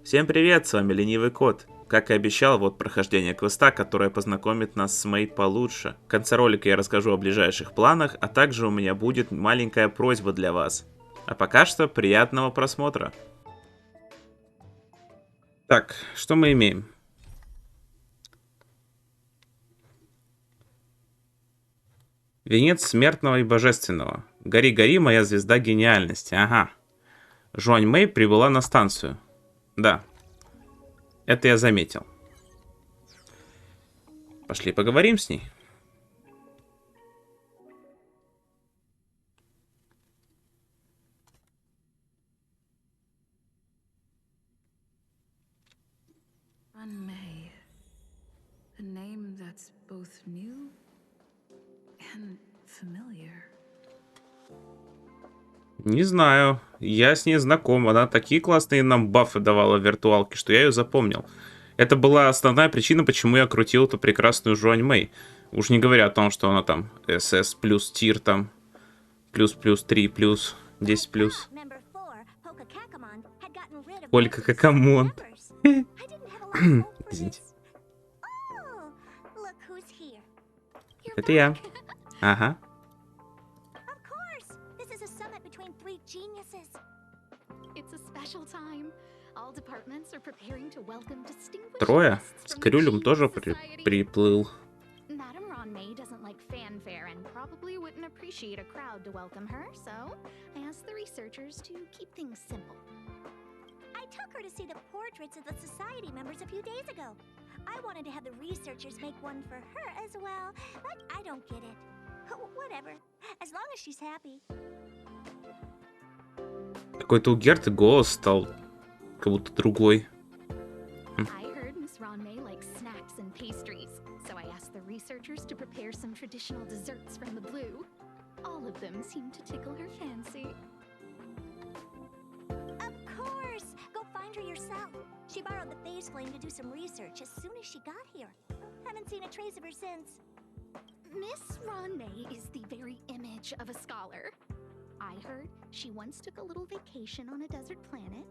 Всем привет, с вами Ленивый кот. Как и обещал, вот прохождение квеста, которое познакомит нас с Мэй получше. В конце ролика я расскажу о ближайших планах, а также у меня будет маленькая просьба для вас. А пока что приятного просмотра. Так, что мы имеем? Венец смертного и божественного. Гори, гори, моя звезда гениальности. Ага. Жуань Мэй прибыла на станцию. Да. Это я заметил. Пошли поговорим с ней. Жуань Мэй. A name that's both new and familiar. Не знаю, я с ней знаком, она такие классные нам бафы давала в виртуалке, что я ее запомнил. Это была основная причина, почему я крутил эту прекрасную Жуань Мэй. Уж не говоря о том, что она там СС плюс тир там, плюс 3 плюс 10 плюс. Сколько какамон. Извините. Это я. Ага. Трое. Скрюлем тоже приплыл. I took her to see the portraits of the society members a few days ago. I wanted to have the researchers make one for her as well, but I don't get it. Whatever, as long as she's happy. Какой-то у Герты голос стал как будто другой. I heard Miss Ron May likes snacks and pastries, so I asked the researchers to prepare some traditional desserts from the blue. All of them seemed to tickle her fancy. Of course! Go find her yourself. She borrowed the phase flame to do some research as soon as she got here. Haven't seen a trace of her since. Miss Ron May is the very image of a scholar. I heard she once took a little vacation on a desert planet.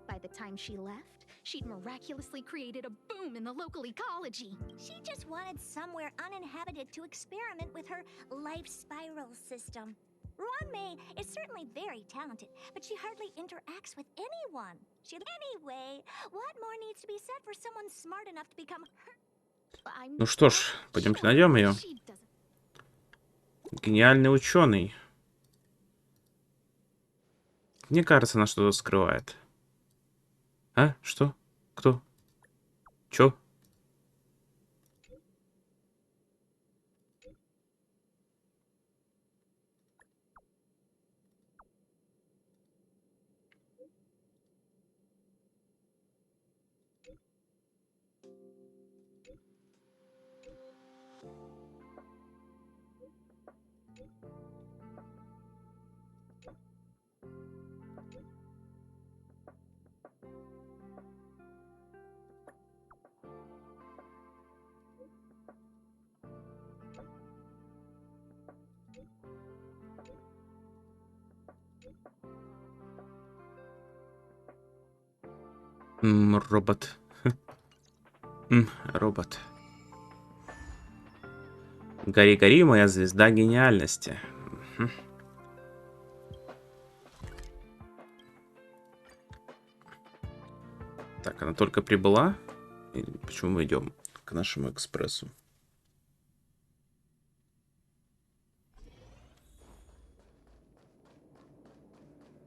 By the time she left, she'd miraculously created a boom in the local ecology. She just wanted somewhere uninhabited to experiment with her life spiral system. Ron May is certainly very talented, but she hardly interacts with anyone. Anyway, what more needs to be said for someone smart enough to become her? Ну что ж, пойдемте найдем ее. Гениальный ученый. Мне кажется, она что-то скрывает. А? Что? Кто? Чё? Робот. Робот. Гори, гори, моя звезда гениальности. Так, она только прибыла. И почему мы идем к нашему экспрессу?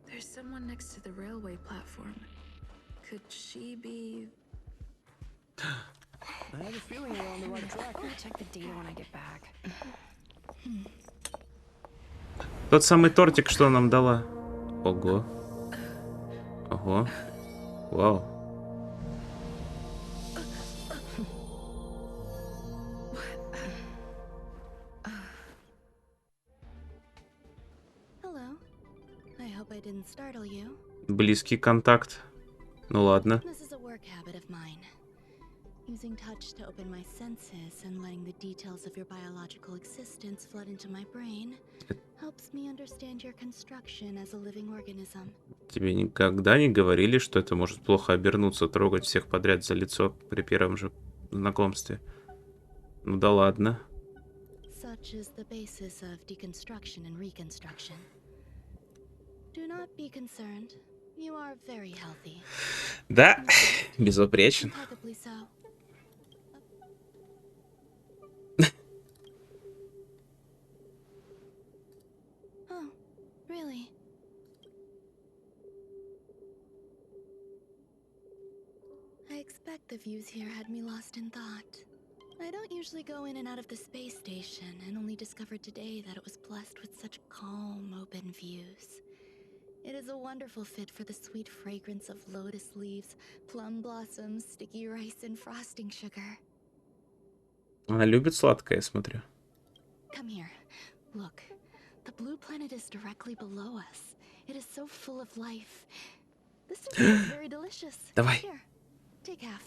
There's someone next to the railway platform. Could she be? I have a feeling we're on the right track. I'll check the data when I get back. Тот самый тортик, что нам дала. Ого. Ого. Вау. Hello. I hope I didn't startle you. Близкий контакт. Ну ладно. This is a work habit of mine. Using touch to open my senses and letting the details of your biological existence flood into my brain helps me understand your construction as a living organism. Тебе никогда не говорили, что это может плохо обернуться, трогать всех подряд за лицо при первом же знакомстве? Ну да ладно. Such is the basis of deconstruction and reconstruction. Do not be concerned. You are very healthy. Да, безупречен. Impeccably so. Oh, really? I expect the views here had me lost in thought. I don't usually go in and out of the space station, and only discovered today that it was blessed with such calm, open views. It is a wonderful fit for the sweet fragrance of lotus leaves, plum blossoms, sticky rice, and frosting sugar. Она любит сладкое, я смотрю. Come here. Look. The blue planet is directly below us. It is so full of life. This dessert is very delicious. Давай. Here, take half.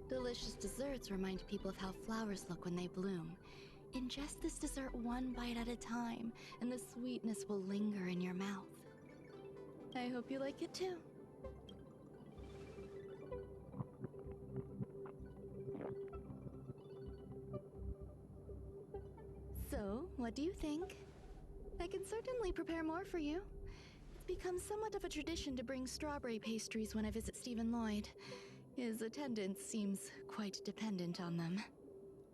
Delicious desserts remind people of how flowers look when they bloom. Ingest this dessert one bite at a time, and the sweetness will linger in your mouth. I hope you like it too. So, what do you think? I can certainly prepare more for you. It's become somewhat of a tradition to bring strawberry pastries when I visit Stephen Lloyd. His attendance seems quite dependent on them.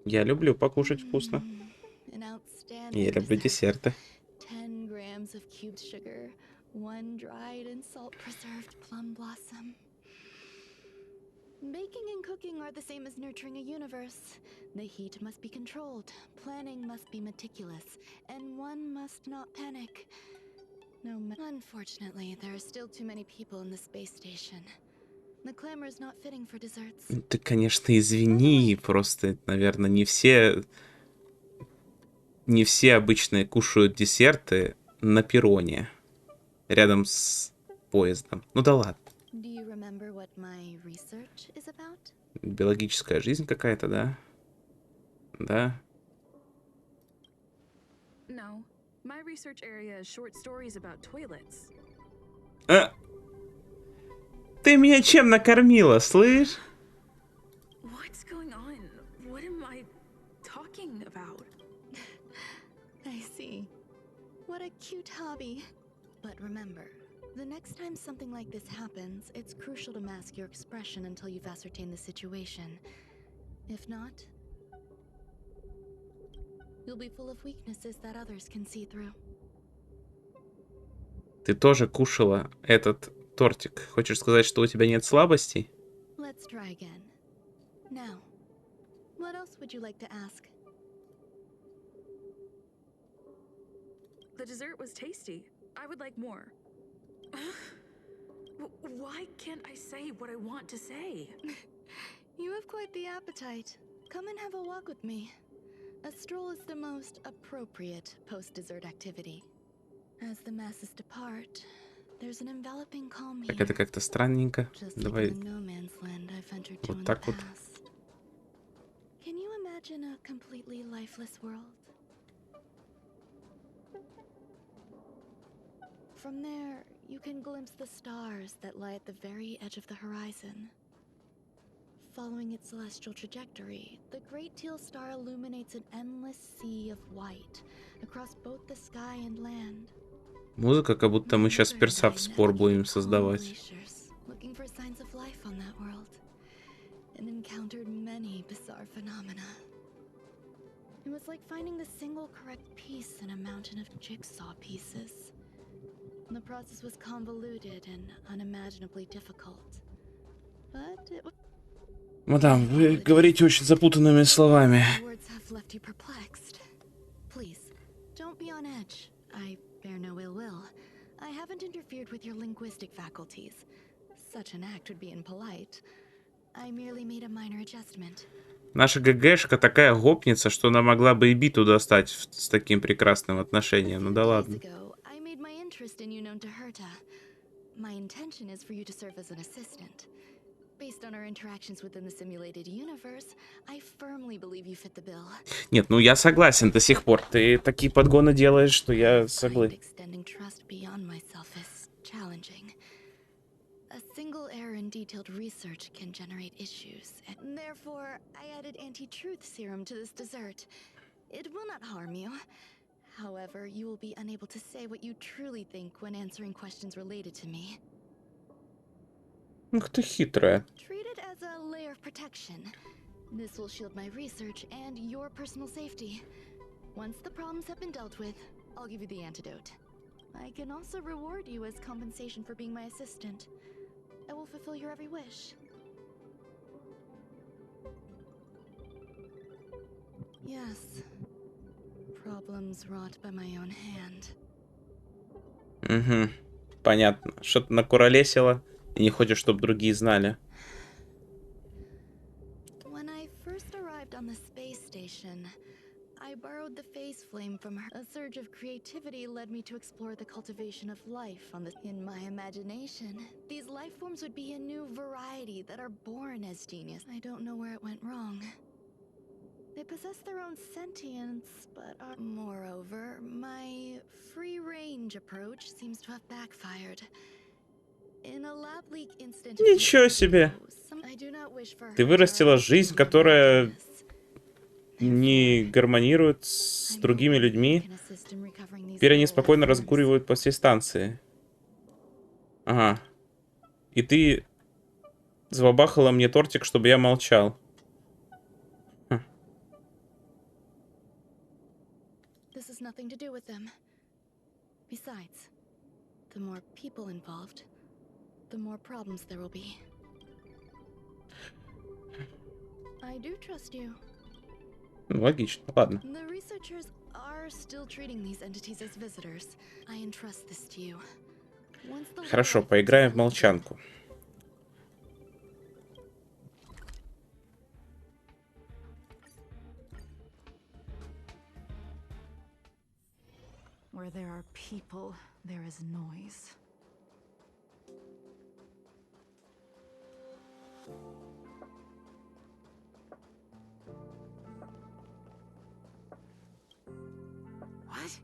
Я люблю покушать вкусно. An outstanding Я люблю dessert. десерты. 10 grams of cubed sugar, 1 dried and salt-preserved plum blossom. Baking and cooking are the same as nurturing a universe. The heat must be controlled, planning must be meticulous, and one must not panic. Unfortunately, there are still too many people in the space station. The clamor is not fitting for desserts. Ты, конечно, извини, просто, наверное, не все обычные кушают десерты на перроне, рядом с поездом. Ну да ладно. Do you remember what my research is about? Биологическая жизнь какая-то, да? Да. No, my research area is short stories about toilets. А! Ты меня чем накормила, слышь? What's going on? What am I talking about? I see. What a cute hobby. But remember, the next time something like this happens, it's crucial to mask your expression until you've ascertained the situation. If not, you'll be full of weaknesses that others can see through. Ты тоже кушала этот тортик. Хочешь сказать, что у тебя нет слабостей? Let's try again. Now, what else would you like to ask? The dessert was tasty. I would like more. Why can't I say what I want to say? You have quite the appetite. Come and have a walk with me. A stroll is the most appropriate post-dessert activity. As the masses depart, there's an enveloping calm here. Так это как-то странненько. Just Давай like in the no man's land I've entered to вот in the так вот. past. Can you imagine a completely lifeless world? From there, you can glimpse the stars that lie at the very edge of the horizon. Following its celestial trajectory, the Great Teal Star illuminates an endless sea of white across both the sky and land. Музыка, как будто мы сейчас перса в спор будем создавать. Looking for signs of life on that world, and encountered many bizarre phenomena. It was like finding the single correct piece in a mountain of jigsaw pieces. The process was convoluted and unimaginably difficult, but it was. Мадам, вы говорите очень запутанными словами. Words have left you perplexed. Please, don't be on edge. I bear no ill will. I haven't interfered with your linguistic faculties. Such an act would be impolite. I merely made a minor adjustment. Наша ГГшка такая гопница, что она могла бы и биту достать с таким прекрасным отношением. Ну да ладно. I made my interest in you known to Herta. My intention is for you to serve as an assistant. Based on our interactions within the simulated universe, I firmly believe you fit the bill. Нет, ну я согласен до сих пор. Ты такие подгоны делаешь, что я согласен. Extending trust beyond myself is challenging. A single error in detailed research can generate issues, and therefore I added anti-truth serum to this dessert. It will not harm you. However, you will be unable to say what you truly think when answering questions related to me. Ух ты хитрая. Treat it as a layer of protection. This will shield my research and your personal safety. Once the problems have been dealt with, I'll give you the antidote. I can also reward you as compensation for being my assistant. I will fulfill your every wish. Yes. Problems wrought by my own hand. Угу. Понятно. Что-то накуролесило и не хочешь, чтобы другие знали. When I first arrived on the space station, I borrowed the phase flame from her. A surge of creativity led me to explore the cultivation of life on the. In my imagination, these life forms would be a new variety that are born as genius. I don't know where it went wrong. They possess their own sentience, but are. Moreover, my free-range approach seems to have backfired. In a lab leak instant. Ничего себе. Ты вырастила жизнь, которая не гармонирует с другими людьми. Теперь они спокойно разгуливают по всей станции. Ага. И ты забабахала мне тортик, чтобы я молчал. This has nothing to do with them. Besides, the more people involved, the more problems there will be. I do trust you. Логично, ладно. The researchers are still treating these entities as visitors. I entrust this to you. Хорошо, поиграем в молчанку. Where there are people, there is noise. What?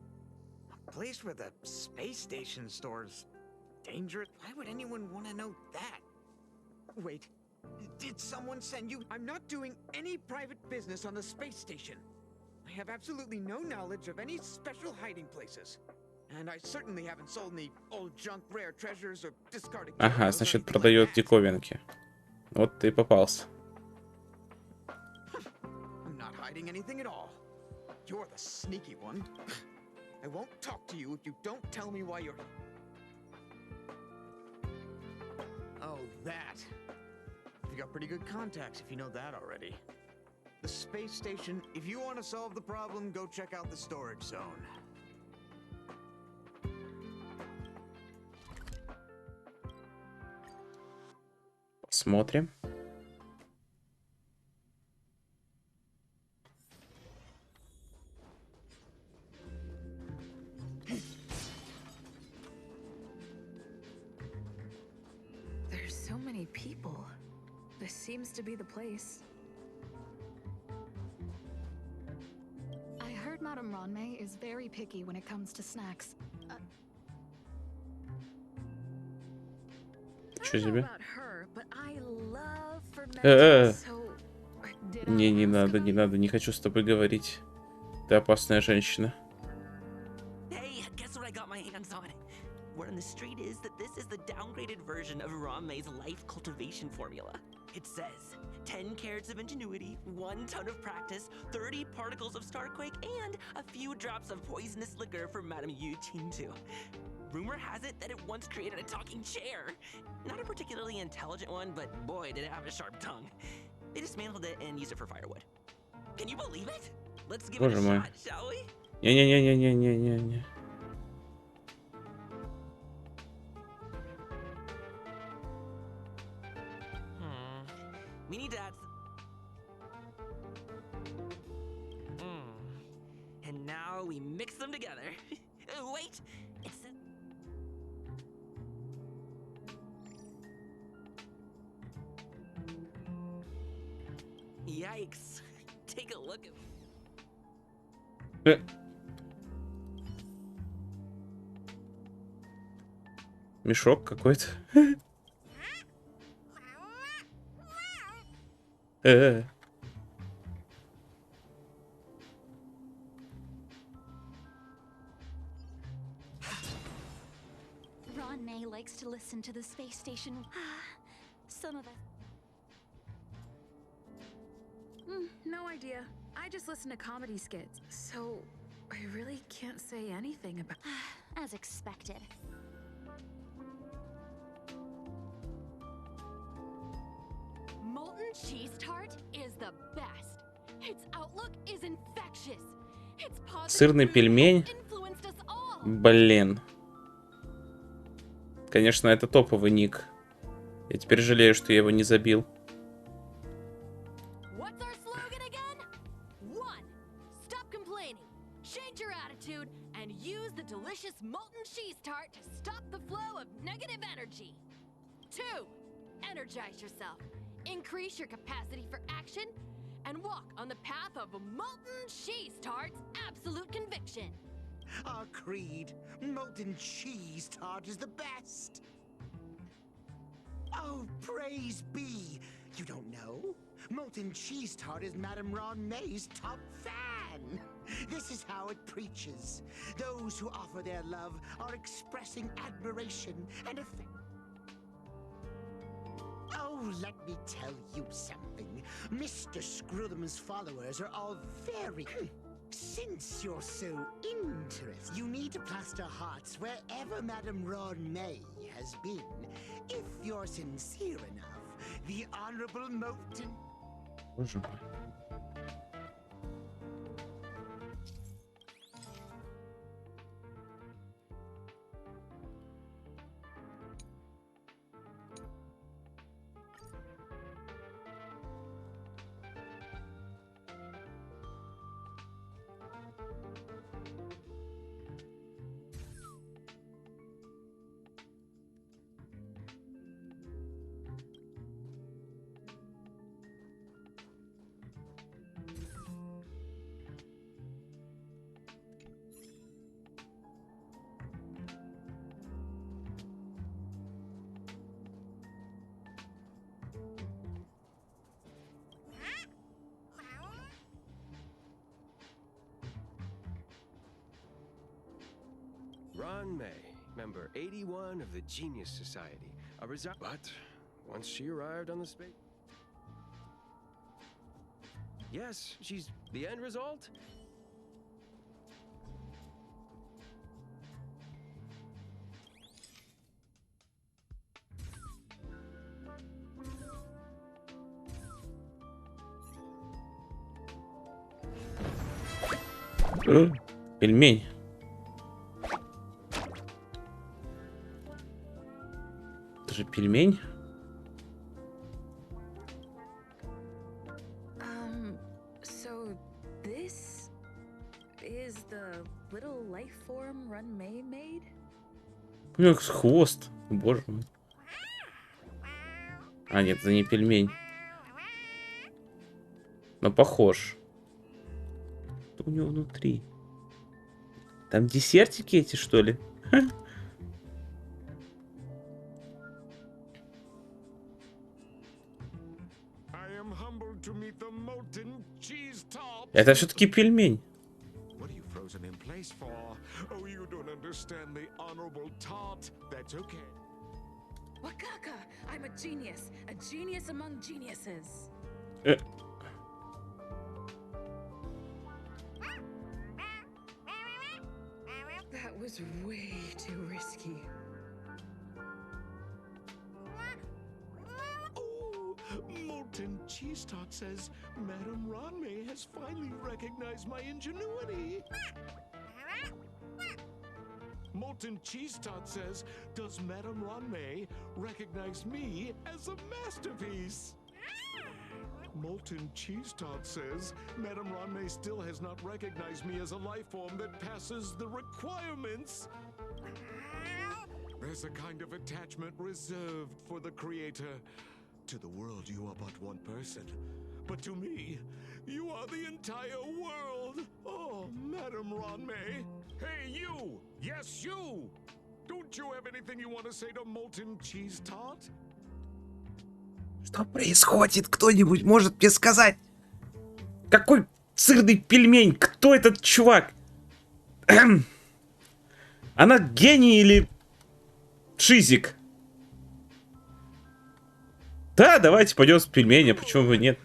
A place where the space station stores dangerous? Why would anyone want to know that? Wait, did someone send you? I'm not doing any private business on the space station. I have absolutely no knowledge of any special hiding places. And I certainly haven't sold any old junk rare treasures or discarded. Ага, значит, продает диковинки. Вот ты и попался. I'm not hiding anything at all. You're the sneaky one. I won't talk to you if you don't tell me why you're... Oh, that. You got pretty good contacts if you know that already. The space station, if you want to solve the problem, go check out the storage zone. Смотрим. There's so many people. This seems to be the place. I heard Madame Jauan Mэй is very picky when it comes to snacks. Что тебе? But I love Э-э. so did Не, I не ask надо, about не you? надо, не хочу с тобой говорить. Ты опасная женщина. Hey, guess what I got my hands on? Word on the street is that this is the downgraded version of Jauan May's life cultivation formula. It says 10 carats of ingenuity, 1 ton of practice, 30 particles of starquake, and a few drops of poisonous liquor for Madame Yu Qingtu. Rumor has it that it once created a talking chair. Not a particularly intelligent one, but boy, did it have a sharp tongue. They dismantled it and used it for firewood. Can you believe it? Let's give it Боже a мой. shot, shall we? Не-не-не-не-не-не-не. We need to add. And now we mix them together. Wait, it's. Yikes. Take a look at Мешок какой-то. Ron May likes to listen to the space station. Some of us. No idea. I just listen to comedy skits, so I really can't say anything about. As expected. Molten cheese tart is the best. Its outlook is infectious. Its Сырный пельмень. influenced us all. Блин. Конечно, это топовый ник. Я теперь жалею, что я его не забил. What's our slogan again? 1. Stop complaining. Change your attitude and use the delicious molten cheese tart to stop the flow of negative energy. 2. Energize yourself. Increase your capacity for action and walk on the path of a molten cheese tart's absolute conviction. Our creed, molten cheese tart is the best. Oh, praise be. You don't know? Molten cheese tart is Madame Ron May's top fan. This is how it preaches. Those who offer their love are expressing admiration and affection. Oh, let me tell you something. Mr. Screwthum's followers are all very... Since you're so interested, you need to plaster hearts wherever Madame Ron May has been. If you're sincere enough, the Honorable Molten... Боже мой. Ron May, member 81 of the Genius Society. But once she arrived on the space... Yes, she's the end result. Пельмень. Это же пельмень. So this is the little life form Ron May made? Как хвост. Боже мой. А, нет, это не пельмень. Но похож. Что у него внутри? Там десертики эти, что ли? Это все-таки пельмень. Wakaka, I'm a genius among geniuses. That was way too risky. Oh, Molten Cheese Tart says Madame Ron May has finally recognized my ingenuity. Molten Cheese Tart says, does Madame Ron May recognize me as a masterpiece? Molten Cheese Tart says, Madame Ron May still has not recognized me as a life form that passes the requirements. There's a kind of attachment reserved for the creator. To the world, you are but one person. but to me, you are the entire world. Oh, Madam Ron May. Hey, you! Yes, you! Don't you have anything you want to say to Molten Cheese Tart? Что происходит? Кто-нибудь может мне сказать? Какой сырный пельмень? Кто этот чувак? Она гений или шизик? Да, давайте пойдем с пельменя, почему бы нет?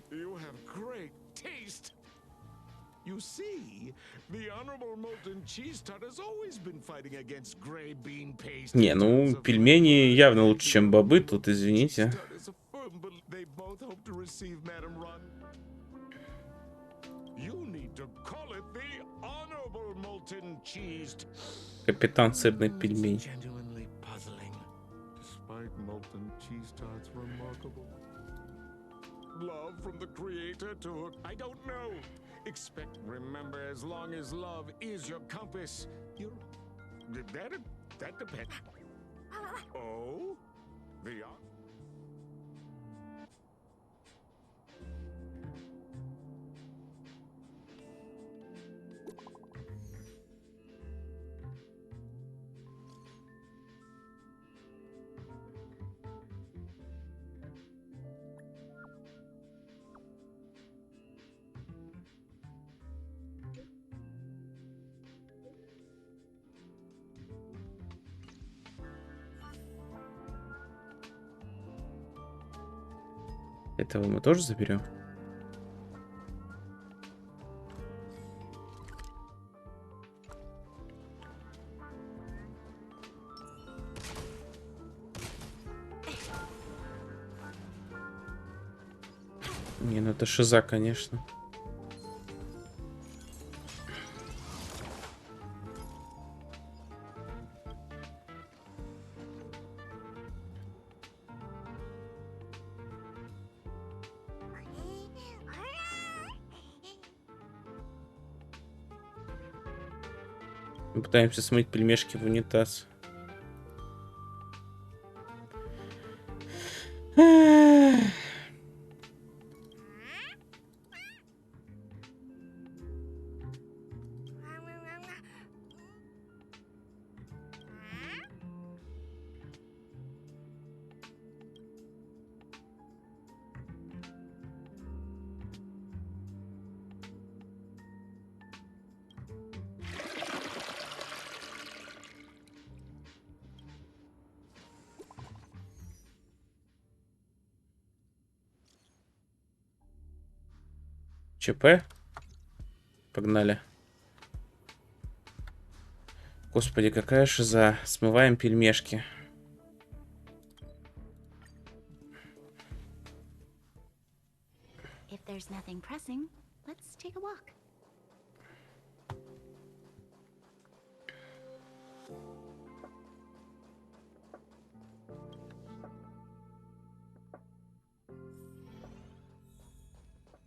Не, ну, пельмени явно лучше, чем бобы, тут извините. Капитан сырный пельмень. Love from the creator to I don't know. Expect, remember, as long as love is your compass, you're that depends. Oh, the Этого мы тоже заберем? Не, ну это шиза, конечно. Мы пытаемся смыть пельмешки в унитаз. ЧП. Погнали. Господи, какая шиза. Смываем пельмешки. If there's nothing pressing, let's take a walk.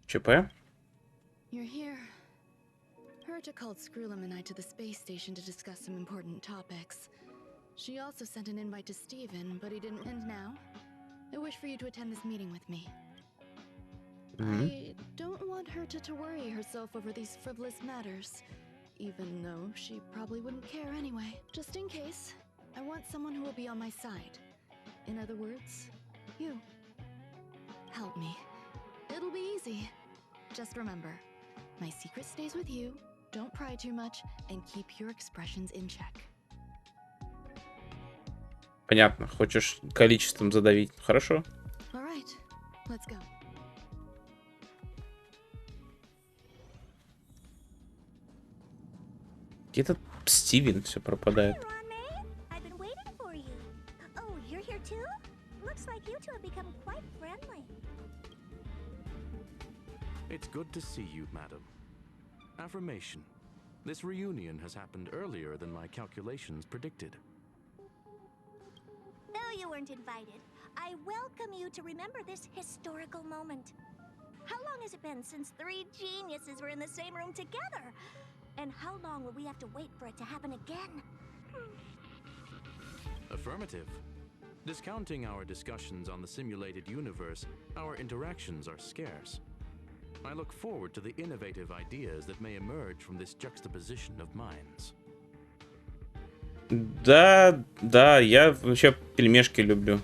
ЧП. You're here. Herta called Screwlam and I to the space station to discuss some important topics. She also sent an invite to Steven, but he didn't. And now, I wish for you to attend this meeting with me. I don't want Herta to worry herself over these frivolous matters, even though she probably wouldn't care anyway. Just in case, I want someone who will be on my side. In other words, you. Help me. It'll be easy. Just remember, my secret stays with you, don't pry too much, and keep your expressions in check. Понятно. Хочешь количеством задавить? Хорошо. All right, let's go. Где-то Стивен все пропадает. Hey, Ron May. I've been waiting for you. Oh, you're here too? Looks like you two have become quite friendly. It's good to see you, madam. Affirmation. This reunion has happened earlier than my calculations predicted. Though you weren't invited, I welcome you to remember this historical moment. How long has it been since 3 geniuses were in the same room together? And how long will we have to wait for it to happen again? Affirmative. Discounting our discussions on the simulated universe, our interactions are scarce. I look forward to the innovative ideas that may emerge from this juxtaposition of minds. Да, да, я вообще пельмешки люблю.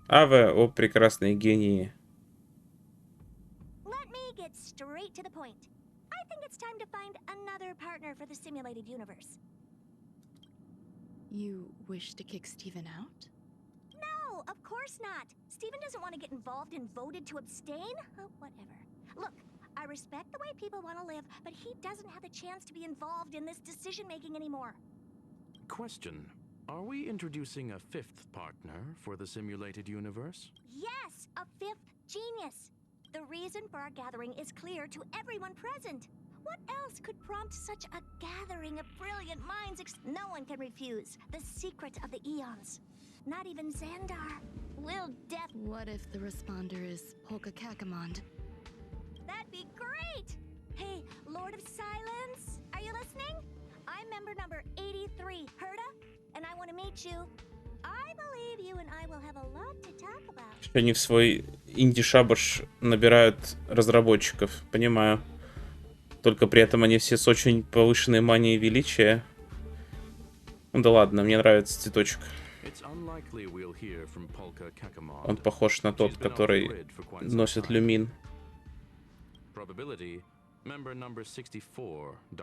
Аве, о прекрасные гении. Let me get straight to the point. I think it's time to find another partner for the simulated universe. You wish to kick Steven out? No, of course not. Steven doesn't want to get involved and voted to abstain. Whatever. Look, I respect the way people want to live, but he doesn't have the chance to be involved in this decision-making anymore. Question. Are we introducing a fifth partner for the simulated universe? Yes, a fifth genius. The reason for our gathering is clear to everyone present. What else could prompt such a gathering of brilliant minds? No one can refuse the secret of the eons. Not even Xandar. Will death... What if the responder is Polka Kakamond? That'd be great! Hey, Lord of Silence, are you listening? I'm member number 83, Herda, and I want to meet you. I believe you and I will have a lot to talk about. Они в свой инди-шабаш набирают разработчиков, понимаю. Только при этом они все с очень повышенной манией величия. Ну да ладно, мне нравится цветочек. Он похож на тот, который носит люмин.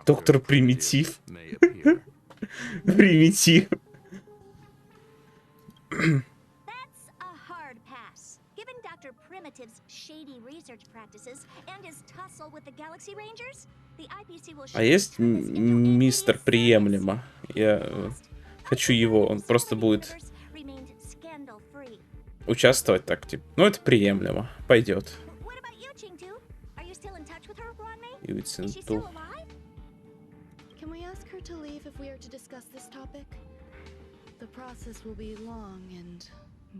Доктор Примитив. Примитив. That's a hard pass. Given Dr. Primitive's shady research practices and his tussle with the Galaxy Rangers, the IPC will... А есть мистер Приемлемо? Я хочу его, он просто будет участвовать так, типа. Ну, это приемлемо. Пойдет. Can we ask her to leave if we are to discuss this topic? The process will be long and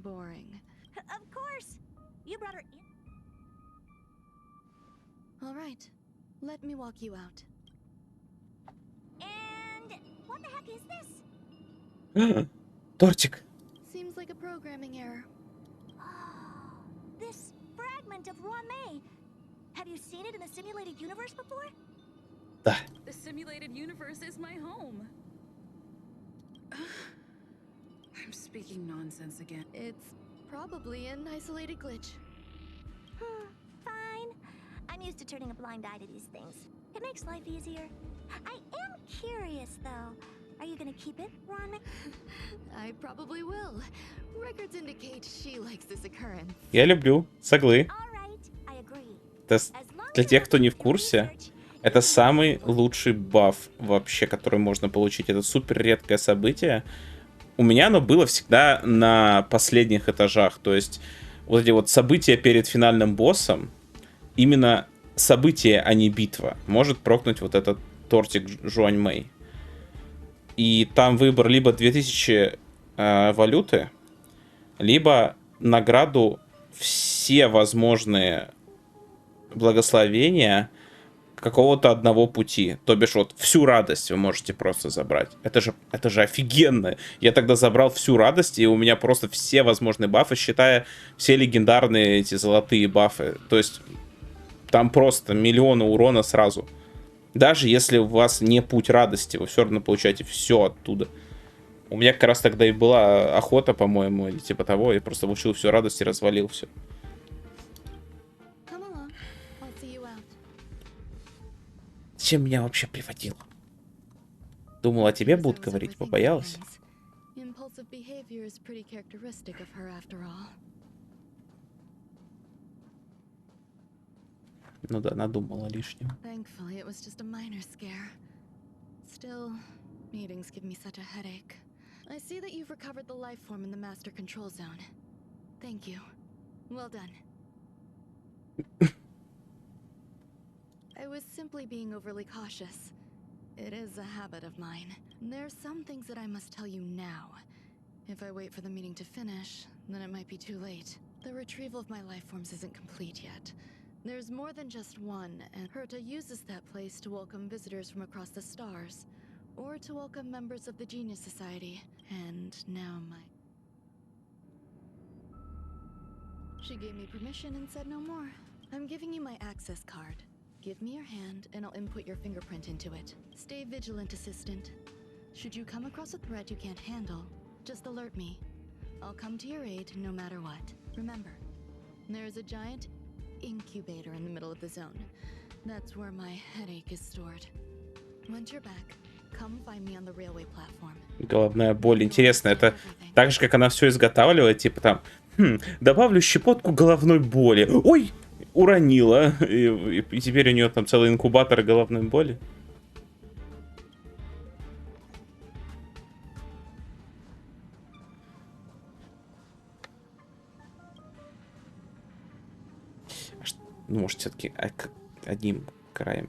boring. Of course. You brought her in. All right. Let me walk you out. And what the heck is this? Тортик. Seems like a programming error. Oh, this fragment of Ruan Mei. Have you seen it in the simulated universe before? Да. The simulated universe is my home. I'm speaking nonsense again. It's probably an isolated glitch. Fine. I'm used to turning a blind eye to these things. It makes life easier. I am curious, though. Are you gonna keep it, Ron? I probably will. Records indicate she likes this occurrence. Я люблю. Соглы. Для тех, кто не в курсе, это самый лучший баф вообще, который можно получить. Это супер редкое событие. У меня оно было всегда на последних этажах. То есть вот эти вот события перед финальным боссом, именно событие, а не битва, может прокнуть вот этот тортик Жуань Мэй. И там выбор либо 2000 валюты, либо награду все возможные благословения какого-то одного пути. То бишь вот всю радость вы можете просто забрать. Это же офигенно. Я тогда забрал всю радость, и у меня просто все возможные бафы, считая все легендарные эти золотые бафы. То есть там просто миллионы урона сразу. Даже если у вас не путь радости, вы все равно получаете все оттуда. У меня как раз тогда и была охота, по-моему, или типа того. Я просто получил всю радость и развалил все. Зачем меня вообще приводил? Думал, о тебе будут говорить, побоялась. Ну да, надумала лишнего. Meetings give me such a headache. I see that you've recovered the life form in the master control zone. Thank you. Well done. I was simply being overly cautious. It is a habit of mine. There's some things that I must tell you now. If I wait for the meeting to finish, then it might be too late. The retrieval of my life forms isn't complete yet. There's more than just one, and Herta uses that place to welcome visitors from across the stars. Or to welcome members of the Genius Society. And now She gave me permission and said no more. I'm giving you my access card. Give me your hand and I'll input your fingerprint into it. Stay vigilant, assistant. Should you come across a threat you can't handle, just alert me. I'll come to your aid no matter what. Remember, there's a giant incubator in the middle of the zone. That's where my headache is stored. Once you're back, come find me on the railway platform. Головная боль. Интересно, это так же, как она все изготавливает, типа там, добавлю щепотку головной боли. Ой, уронила. И теперь у нее там целый инкубатор головной боли. Ну, может, все-таки одним краем.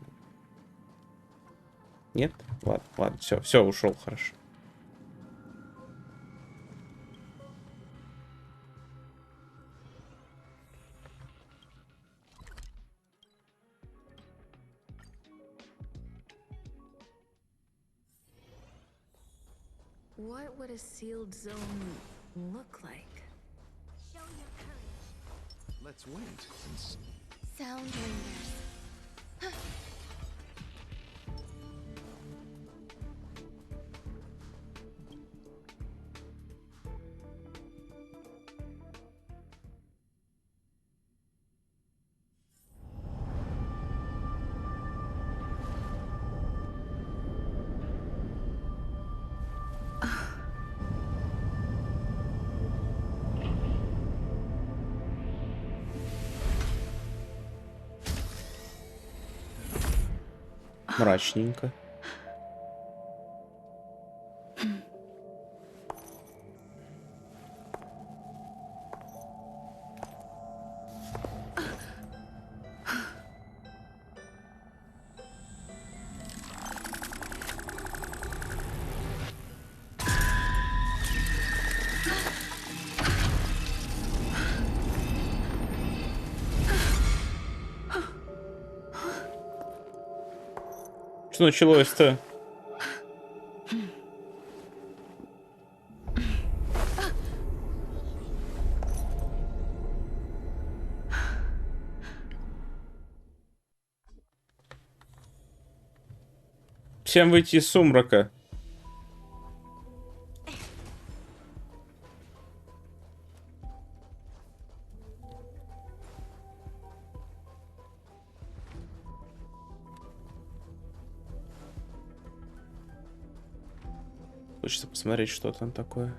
Нет? Ладно, ладно, все, ушел, хорошо. What would a sealed zone look like? Show your courage. Let's wait and see. Sound lingers. Мрачненько. Что началось-то? Всем выйти из сумрака. Хочется посмотреть, что там такое.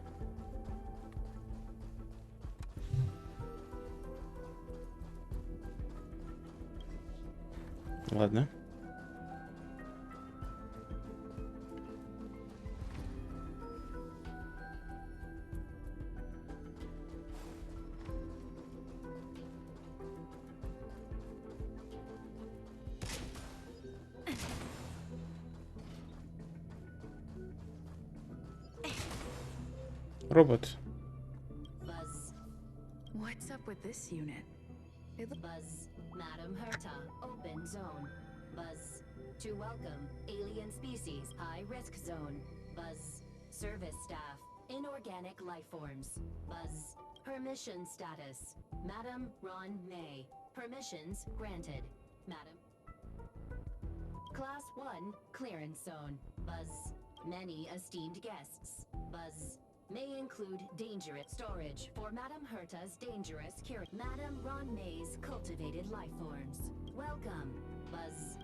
Ладно. Робот. Buzz. What's up with this unit? Buzz. Madam Herta. Open zone. Buzz. To welcome. Alien species. High risk zone. Buzz. Service staff. Inorganic life forms. Buzz. Permission status. Madam Ron May. Permissions granted. Madam. Class 1. Clearance zone. Buzz. Many esteemed guests. Buzz. May include dangerous storage for Madam Herta's dangerous cure. Madam Ron May's cultivated life forms. Welcome, Buzz.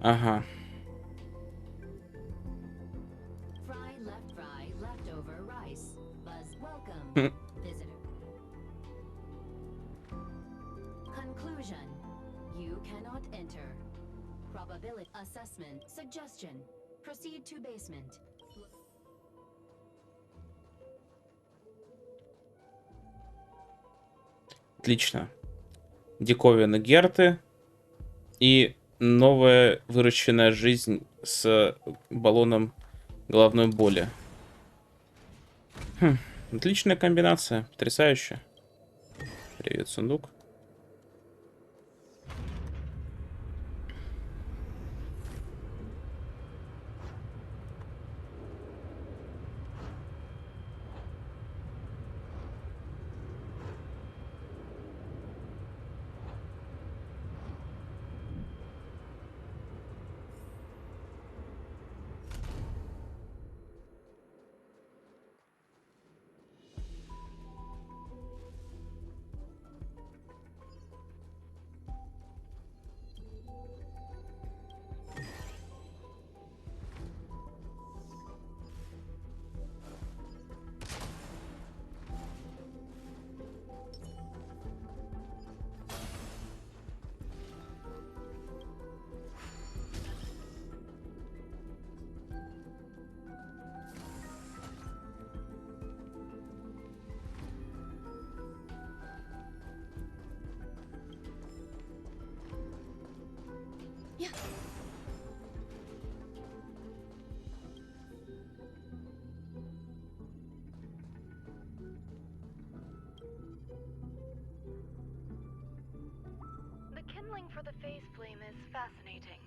Ага. Fry, leftover rice. Buzz, welcome, visitor. Conclusion. You cannot enter. Probability assessment. Suggestion. Proceed to basement. Отлично. Диковины Герты и новая выращенная жизнь с баллоном головной боли. Отличная комбинация. Потрясающе. Привет, сундук. The kindling for the phase flame is fascinating.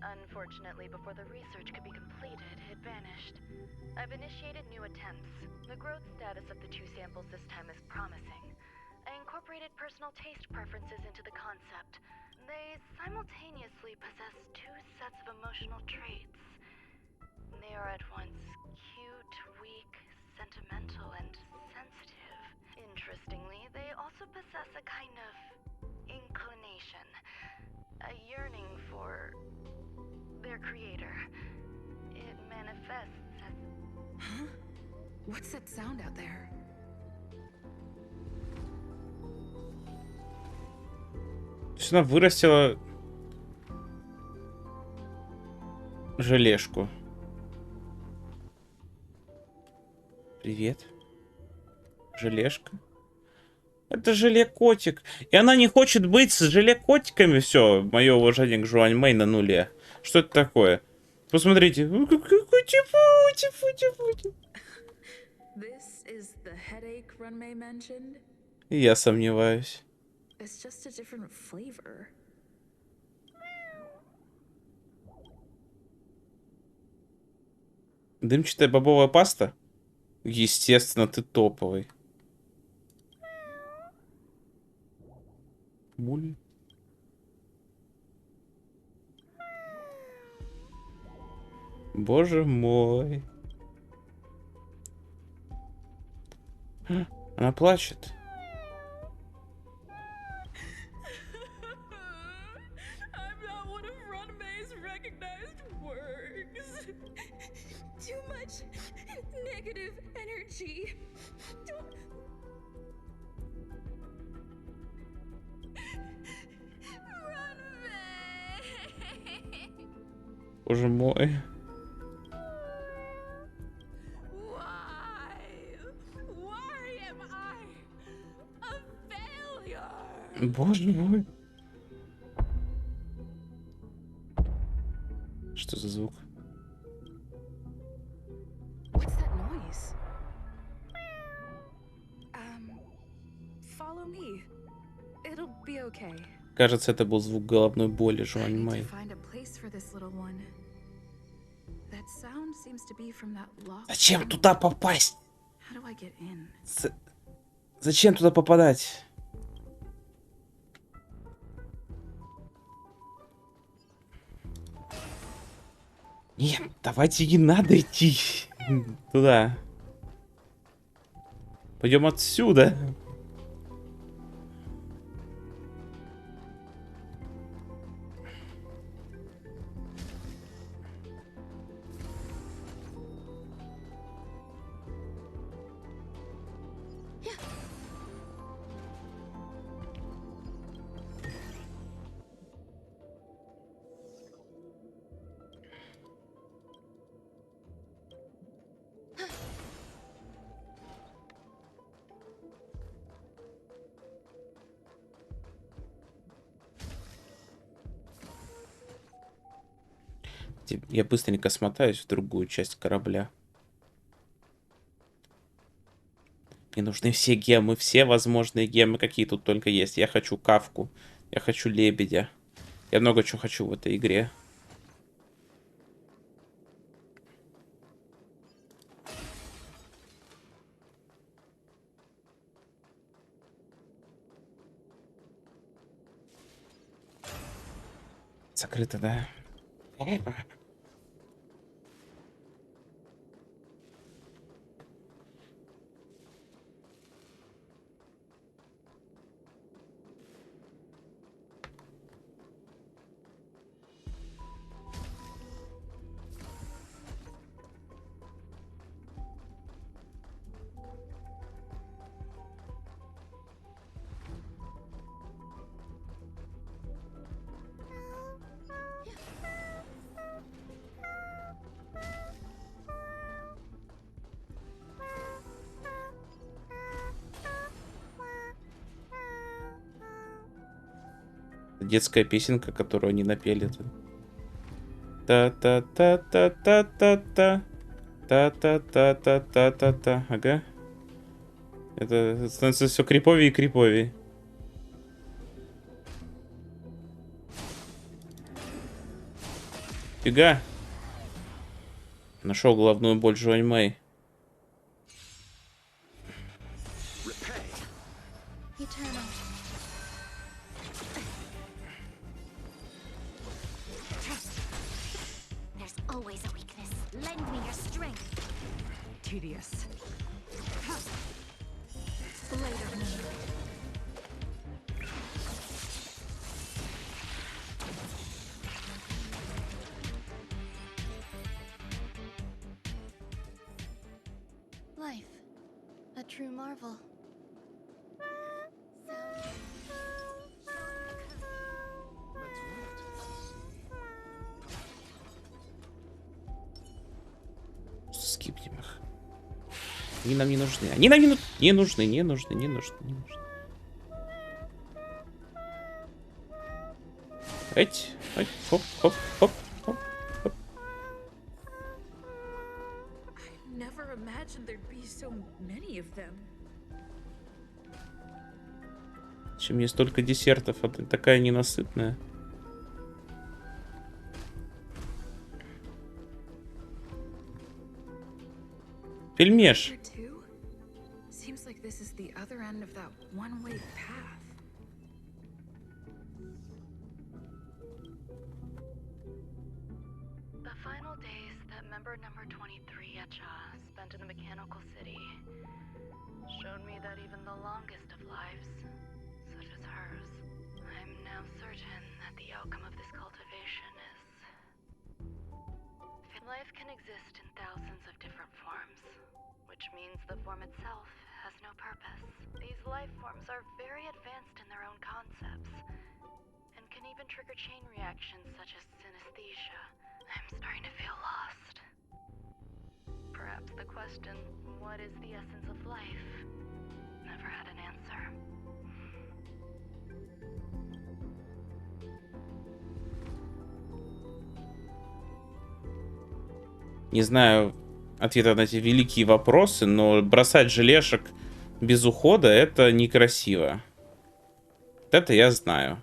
Unfortunately, before the research could be completed, it vanished. I've initiated new attempts. The growth status of the two samples this time is promising. I incorporated personal taste preferences into the concept. They simultaneously possess two sets of emotional traits. They are at once cute, weak, sentimental, and sensitive. Interestingly, they also possess a kind of inclination, a yearning for their creator. It manifests as... Huh? What's that sound out there? То есть она вырастила желешку. Привет. Желешка. Это желе-котик. И она не хочет быть с желе-котиками. Все, мое уважение к Жуань Мэй на нуле. Что это такое? Посмотрите. This is the headache Run Mэй mentioned. Я сомневаюсь. It's just a different flavor. Дымчатая бобовая паста? Естественно, ты топовый. Буль. Боже мой. Она плачет. I'm not one of Run May's recognized works. Too much negative energy. Don't... Run Mэй. Боже мой. Боже мой. Что за звук? What's that noise? Follow me. It'll be okay. Кажется, это был звук головной боли Жуань Мэй. Зачем туда попасть? Зачем туда попадать? Нет, давайте не надо идти туда. Пойдем отсюда. Я быстренько смотаюсь в другую часть корабля. Мне нужны все гемы, все возможные гемы, какие тут только есть. Я хочу кавку, я хочу лебедя. Я много чего хочу в этой игре. Закрыто, да? Детская песенка, которую они напели тут. Та-та-та-та-та-та-та. Та-та-та-та-та-та-та. Ага. Это становится все криповее и криповее. Фига. Нашел головную боль Жуань Мэй. Tedious. Life, a true marvel. Скипнем их. Они нам не нужны. Они нам не нужны. Не нужны. Эть. Хоп, хоп, хоп, хоп, хоп. Never imagined there'd be so many of them. Чем мне столько десертов, а ты такая ненасытная. Пельмеш. Seems like this is the other end of that one-way path. The final days that member number 23 Echa spent in the mechanical city showed me that even the longest of lives, such as hers, I'm now certain that the outcome of this cultivation is... Life can exist in thousands of different forms, which means the form itself has no purpose. These life forms are very advanced in their own concepts, and can even trigger chain reactions such as synesthesia. I'm starting to feel lost. Perhaps the question, what is the essence of life, never had an answer. Не знаю ответа на эти великие вопросы, но бросать желешек без ухода — это некрасиво. Вот это я знаю.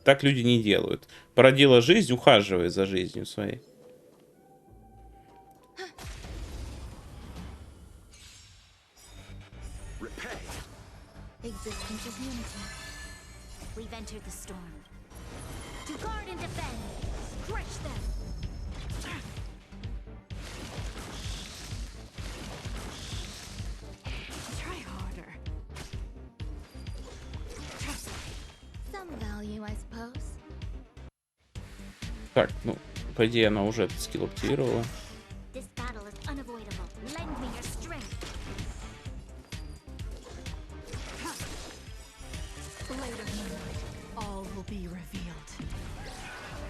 Так люди не делают. Породила жизнь, ухаживай за жизнью своей. Existence is unity. We've entered the storm. To guard and defend. Crush them. Try harder. Some value, I suppose. Так, ну, по идее, она уже этот скилл активировала. This battle is unavoidable. Lend me your strength. Blade of moonlight. All will be revealed.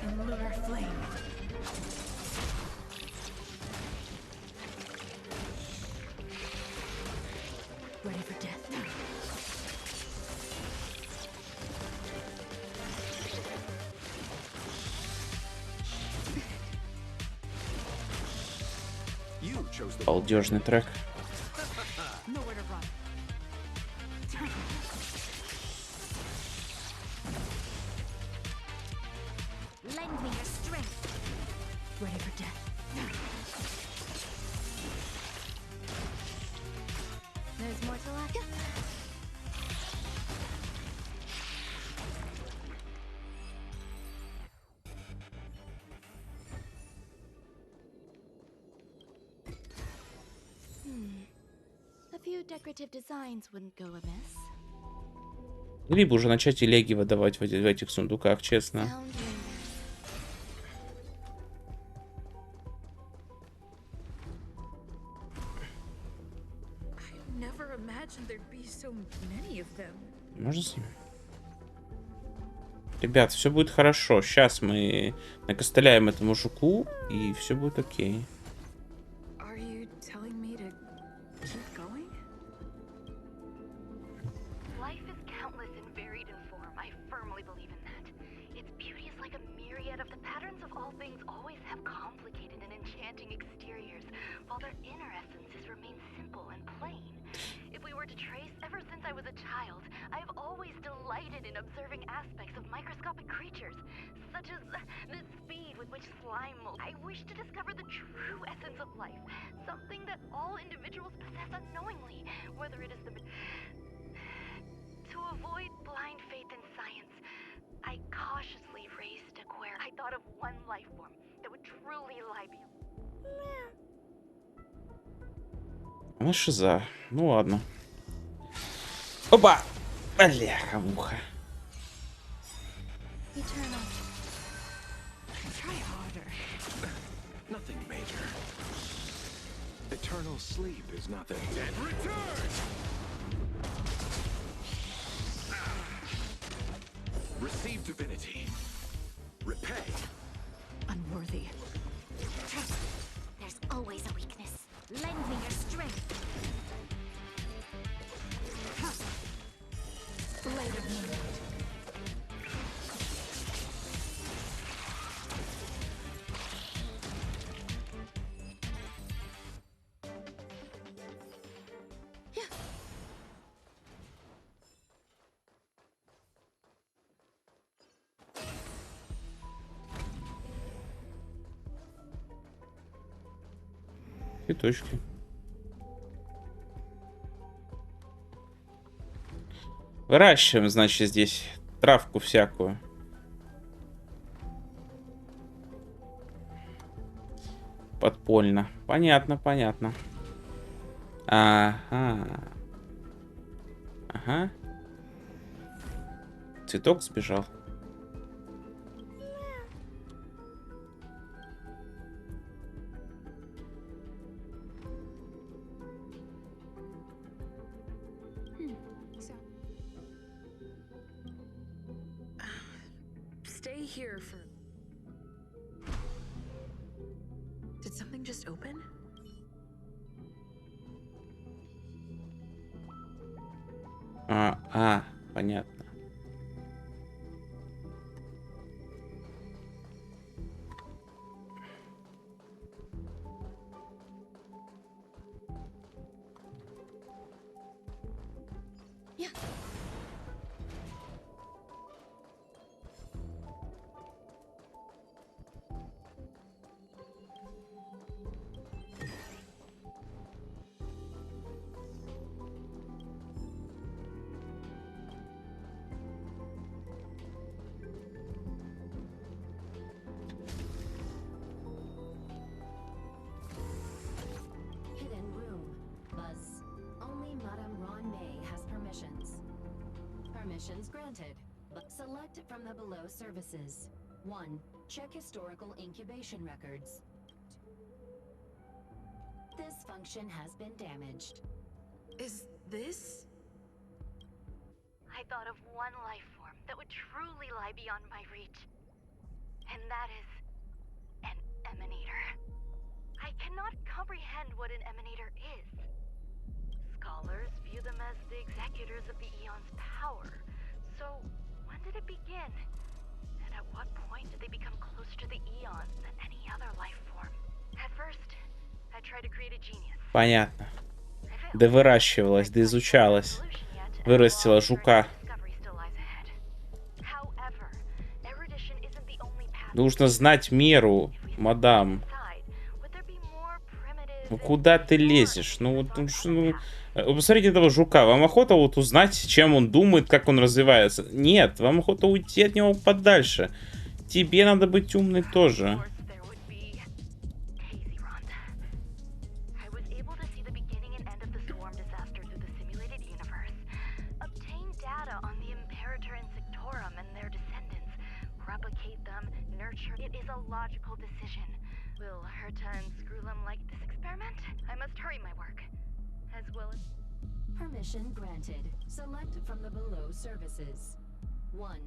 In lunar flame. Ready for death. Балдежный трек. Nowhere to run. Lend me your strength. Ready for death. There's more to lack. A few decorative designs wouldn't go amiss. Либо уже начать элеги выдавать в этих сундуках, честно. Never imagined there'd be so many of them. Можно с ним? Ребят, все будет хорошо. Сейчас мы накостыляем этому жуку, и все будет окей. Are you telling me to keep going? Life is countless and varied in form. I firmly believe in that. enchanting exteriors, while their inner essences remain simple and plain. If we were to trace, ever since I was a child, I have always delighted in observing aspects of microscopic creatures, such as the speed with which slime molds. I wish to discover the true essence of life, something that all individuals possess unknowingly, whether it is the... To avoid blind faith in science, I cautiously raised a query. I thought of one life form that would truly lie beyond. Она шиза. Ну ладно. Опа! Бляха-муха. Try harder. Nothing major. Eternal sleep is nothing. And return! Receive divinity. Repay. Unworthy. There's always a weakness. Lend me your strength. Blade of Moonlight. Цветочки. Выращиваем, значит, здесь травку всякую. Подпольно. Понятно, понятно. Ага. Ага. Цветок сбежал. Stay here for... Did something just open? Понятно. Permissions granted. But select from the below services. 1. Check historical incubation records. This function has been damaged. Is this? I thought of one life form that would truly lie beyond my reach. And that is an emanator. I cannot comprehend what an emanator is. Scholars view them as the executors of the Eon's power. So, when did it begin? And at what point did they become closer to the Eons than any other life form? At first, I tried to create a genius. Понятно. Да выращивалась, да изучалась. Вырастила жука. Нужно знать меру, мадам. Ну куда ты лезешь? Ну вот, посмотрите этого жука. Вам охота вот узнать, чем он думает, как он развивается? Нет, вам охота уйти от него подальше. Тебе надо быть умной тоже. Permission granted. Select from the below services. 1.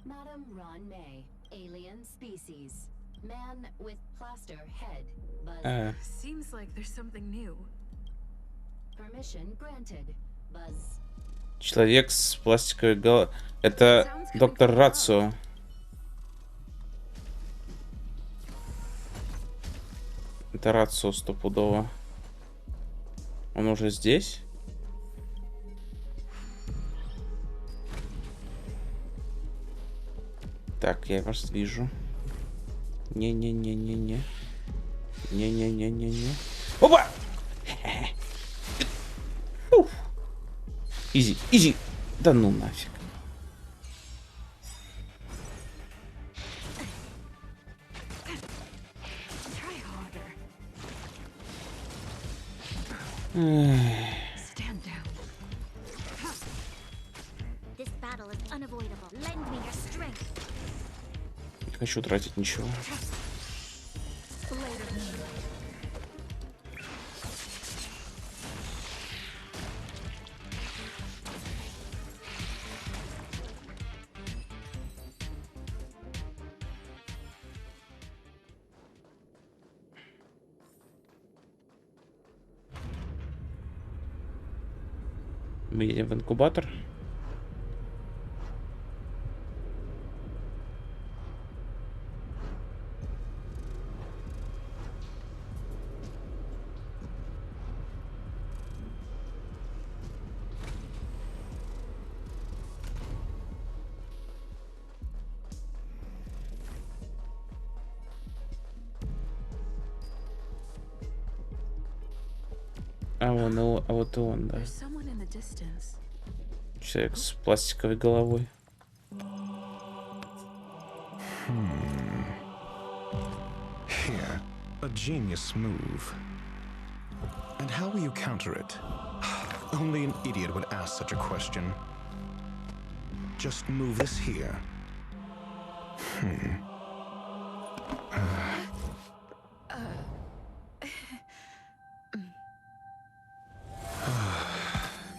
Madam Ron Mэй, alien species. Man with plaster head. Buzz. Seems like there's something new. Permission granted. Buzz. Человек с пластиковой головой. Это доктор Рацио. Это Рацо стопудово. Он уже здесь? Так, я вас вижу. Не-не-не-не-не. Не-не-не-не-не. Опа! Изи, изи. Да ну нафиг. Не хочу тратить ничего. Мы едем в инкубатор. А вот и он, да. Человек с пластиковой головой. Here, a genius move. And how will you counter it? Only an idiot would ask such a question. Just move this here.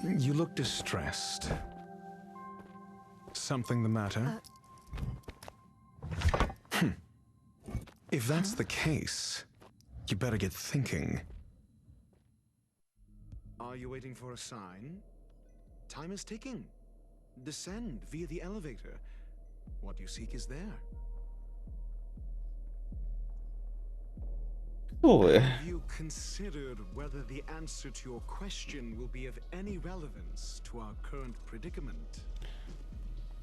You look distressed. Something the matter? If that's the case, you better get thinking. Are you waiting for a sign? Time is ticking. Descend via the elevator. What you seek is there. Have you considered whether the answer to your question will be of any relevance to our current predicament?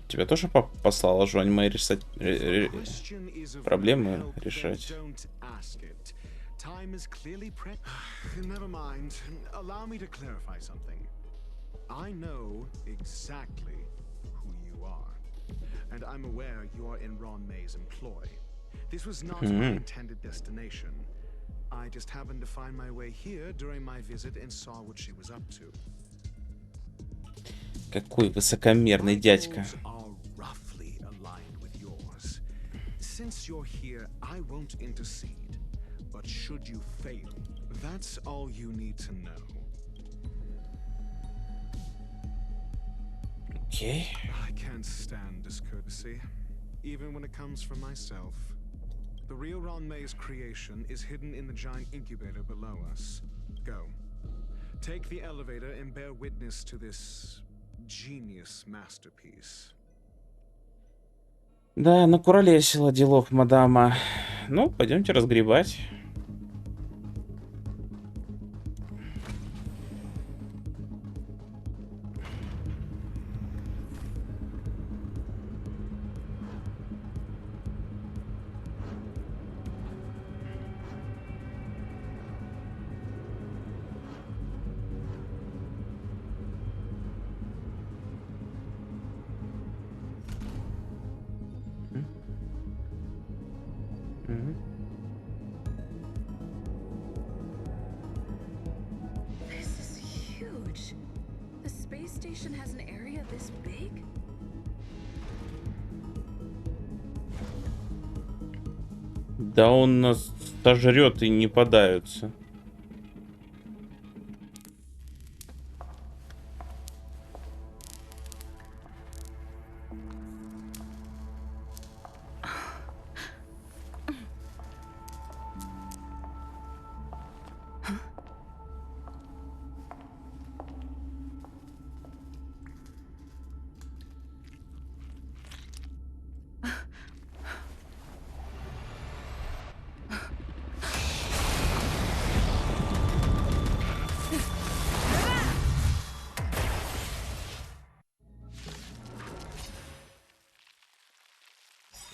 Тебя тоже послала Жуань Мэй решать проблемы решать. Time is clearly Never mind. Allow me to clarify something. I know exactly who you are, and I'm aware you are in Ron May's employ. This was not my intended destination. I just happened to find my way here during my visit and saw what she was up to. Какой высокомерный дядька. Roughly aligned with yours. Since you're here, I won't intercede. But should you fail, that's all you need to know. Okay. I can't stand discourtesy, even when it comes from myself. The real Ron May's creation is hidden in the giant incubator below us. Go. Take the elevator and bear witness to this genius masterpiece. Да, накуролесила делов, мадама. Ну, пойдемте разгребать. This is huge. The space station has an area this big? Да он нас сожрет и не подавится.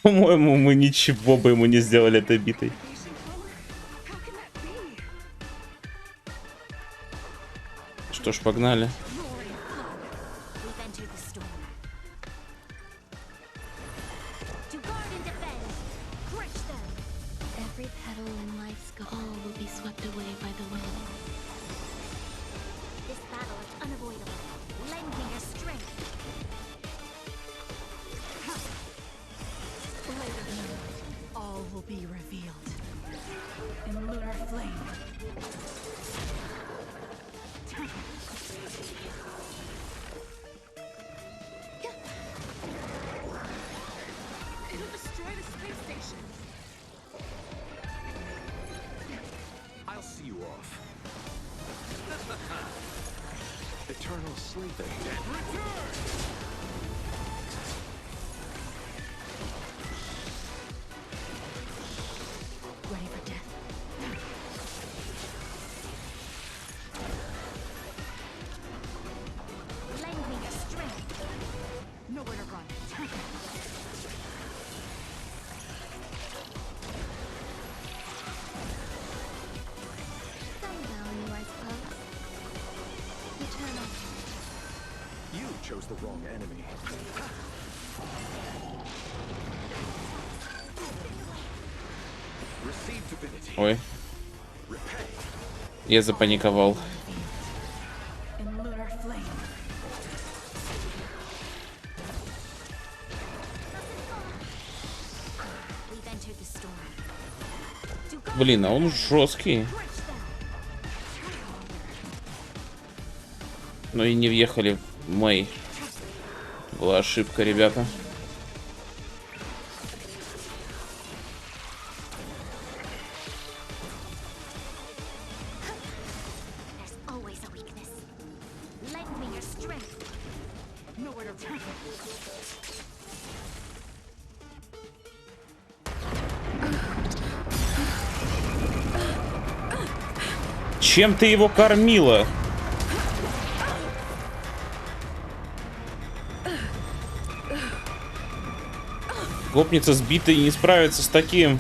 По-моему, мы ничего бы ему не сделали этой битой. Что ж, погнали. Chose the wrong enemy. Receive divinity. Ой. Я запаниковал. Блин, а он жесткий. Но и не въехали в Мэй. Была ошибка, ребята. Чем ты его кормила? Гопница сбитая и не справится с таким.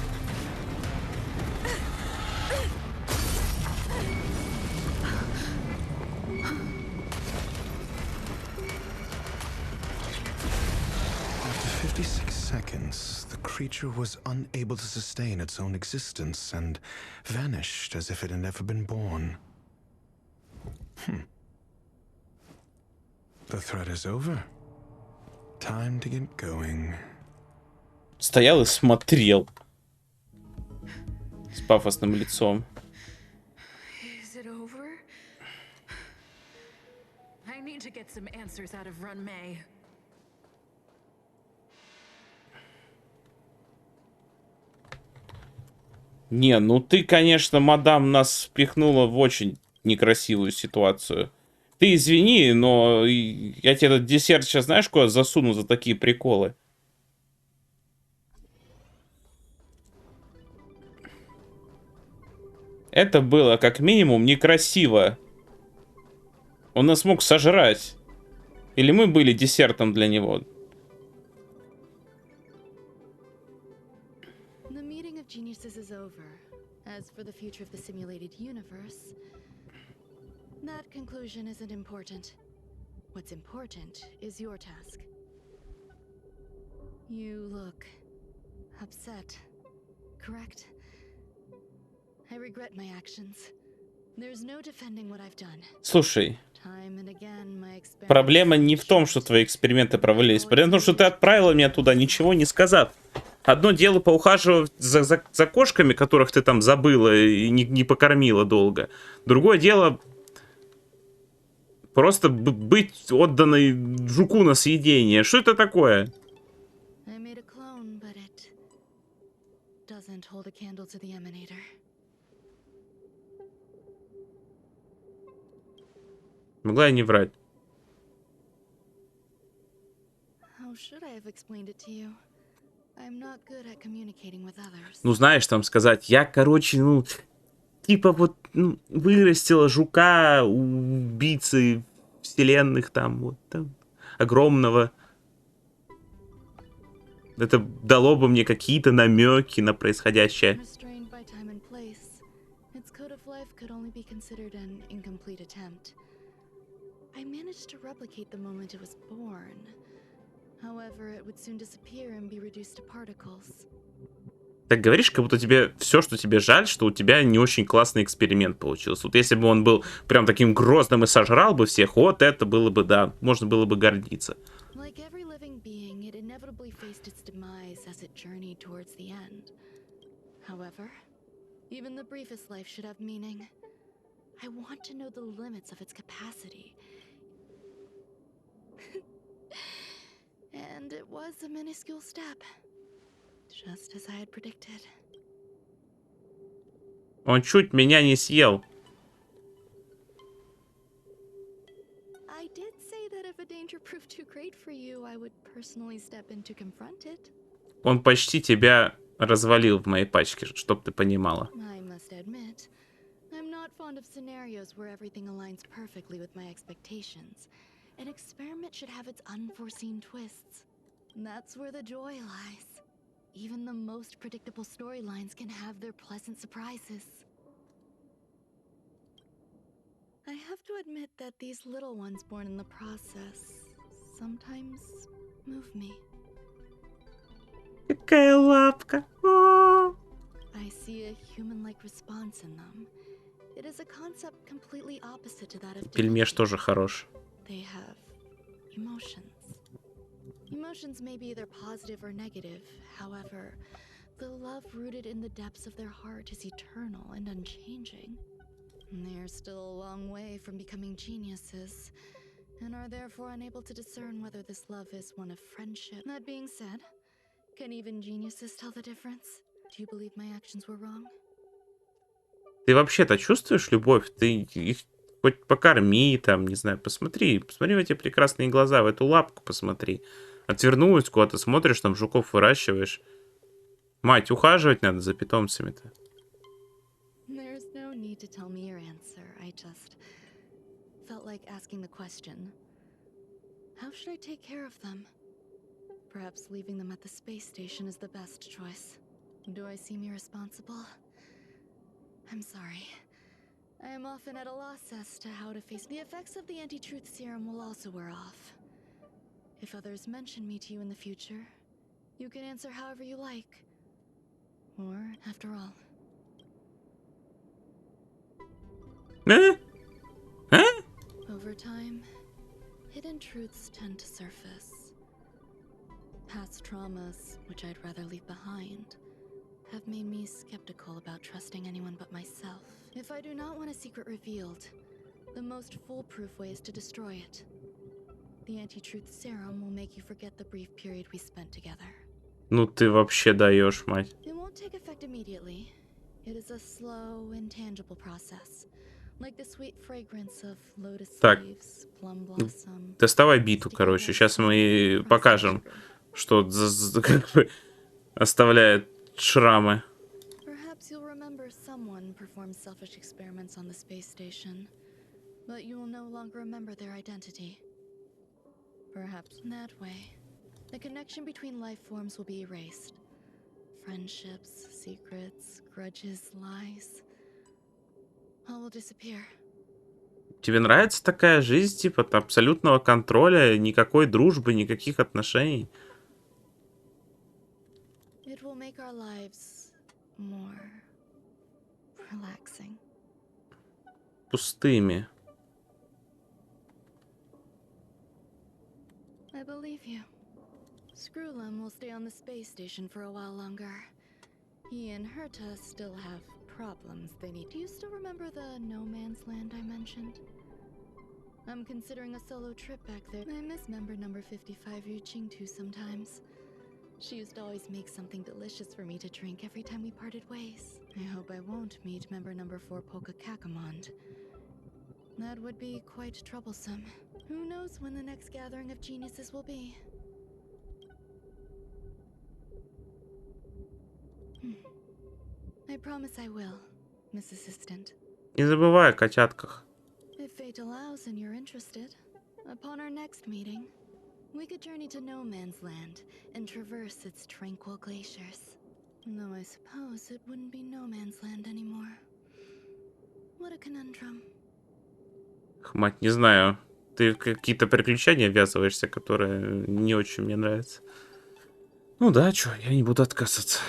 Creature was unable to sustain its own existence and vanished as if it had never been born. The threat is over. Time to get going. Стоял и смотрел с пафосным лицом. Is it over? I need to get some answers out of Run May. Не, ну ты, конечно, мадам, нас впихнула в очень некрасивую ситуацию. Ты извини, но я тебе этот десерт сейчас знаешь, куда засуну за такие приколы? Это было как минимум некрасиво. Он нас мог сожрать. Или мы были десертом для него? Geniuses is over. As for the future of the simulated universe, that conclusion isn't important. What's important is your task. You look upset, correct? I regret my actions. There's no defending what I've done. Слушай, проблема не в том, что твои эксперименты провалились. Проблема в том, что ты отправила меня туда, ничего не сказав. Одно дело поухаживать за кошками, которых ты там забыла и не покормила долго. Другое дело просто быть отданной жуку на съедение. Что это такое? Могла я не врать. Ну, знаешь, там сказать, я, короче, ну, типа вот вырастила жука убийцы вселенных там, вот там, огромного. Это дало бы мне какие-то намеки на происходящее. Restrained by time and place, its code of life could only be considered an incomplete attempt. I managed to replicate the moment it was born. However, it would soon disappear and be reduced to particles. Так говоришь, как будто тебе все, что тебе жаль, что у тебя не очень классный эксперимент получился. Вот если бы он был прям таким грозным и сожрал бы всех, вот это было бы, да, можно было бы гордиться. Like every living being, it inevitably faced its demise as it journeyed towards the end. However, even the briefest life should have meaning. I want to know the limits of its capacity. And it was a minuscule step. Just as I had predicted. Он чуть меня не съел. I did say that if a danger proved too great for you, I would personally step in to confront it. Он почти тебя развалил в моей пачке, чтоб ты понимала. I must admit, I'm not fond of scenarios where everything aligns perfectly with my expectations. An experiment should have its unforeseen twists. That's where the joy lies. Even the most predictable storylines can have their pleasant surprises. I have to admit that these little ones born in the process sometimes move me. Какая лапка. I see a human-like response in them. It is a concept completely opposite to that of Пельмеш тоже хорош. They have emotions. Emotions may be either positive or negative. However, the love rooted in the depths of their heart is eternal and unchanging. They are still a long way from becoming geniuses, and are therefore unable to discern whether this love is one of friendship. That being said, can even geniuses tell the difference? Do you believe my actions were wrong? Ты вообще-то чувствуешь любовь? Ты их хоть покорми, там, не знаю, посмотри в эти прекрасные глаза, в эту лапку посмотри. Отвернулась, куда-то смотришь, там жуков выращиваешь. Мать, ухаживать надо за питомцами-то. There's no need to tell me your answer. I just felt like asking the question. How should I take care of them? Perhaps leaving them at the space station is the best choice. Do I seem irresponsible? I'm sorry. I am often at a loss as to how to face the effects of the anti-truth serum will also wear off. If others mention me to you in the future, you can answer however you like. Or, after all. Over time, hidden truths tend to surface. Past traumas, which I'd rather leave behind, have made me skeptical about trusting anyone but myself. If I do not want a secret revealed, the most foolproof way is to destroy it. The anti-truth serum will make you forget the brief period we spent together. Ну ты вообще даешь, мать. It won't take effect immediately. It is a slow, intangible process, like the sweet fragrance of lotus leaves, plum blossom. Доставай биту, короче. Сейчас мы покажем, что как бы оставляет шрамы. Perhaps you'll remember someone performed selfish experiments on the space station, but you will no longer remember their identity. Perhaps in that way, the connection between life forms will be erased. Friendships, secrets, grudges, lies, all will disappear. Тебе нравится такая жизнь, типа абсолютного контроля, никакой дружбы, никаких отношений? It will make our lives more relaxing. Пустыми. I believe you. Screwlum will stay on the space station for a while longer. He and Herta still have problems they need. Do you still remember the no man's land I mentioned? I'm considering a solo trip back there. I miss member number 55 reaching to sometimes. She used to always make something delicious for me to drink every time we parted ways. I hope I won't meet member number 4 Polka Kakamond. That would be quite troublesome. Who knows when the next gathering of geniuses will be? I promise I will, Miss Assistant. Не забывай о котятках. If fate allows and you're interested, upon our next meeting, We could journey to no man's land and traverse its tranquil glaciers. Though I suppose it wouldn't be no man's land anymore. What a conundrum. Мать, не знаю. Ты в какие-то приключения ввязываешься, которые не очень мне нравятся. Ну да, чё, я не буду отказываться.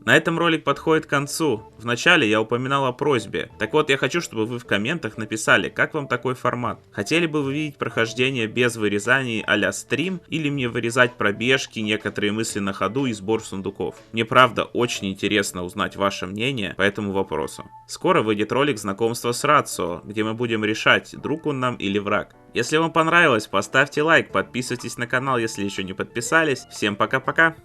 На этом ролик подходит к концу. Вначале я упоминал о просьбе. Так вот, я хочу, чтобы вы в комментах написали, как вам такой формат. Хотели бы вы видеть прохождение без вырезаний а-ля стрим, или мне вырезать пробежки, некоторые мысли на ходу и сбор сундуков. Мне правда очень интересно узнать ваше мнение по этому вопросу. Скоро выйдет ролик знакомства с Рацио, где мы будем решать, друг он нам или враг. Если вам понравилось, поставьте лайк, подписывайтесь на канал, если еще не подписались. Всем пока-пока!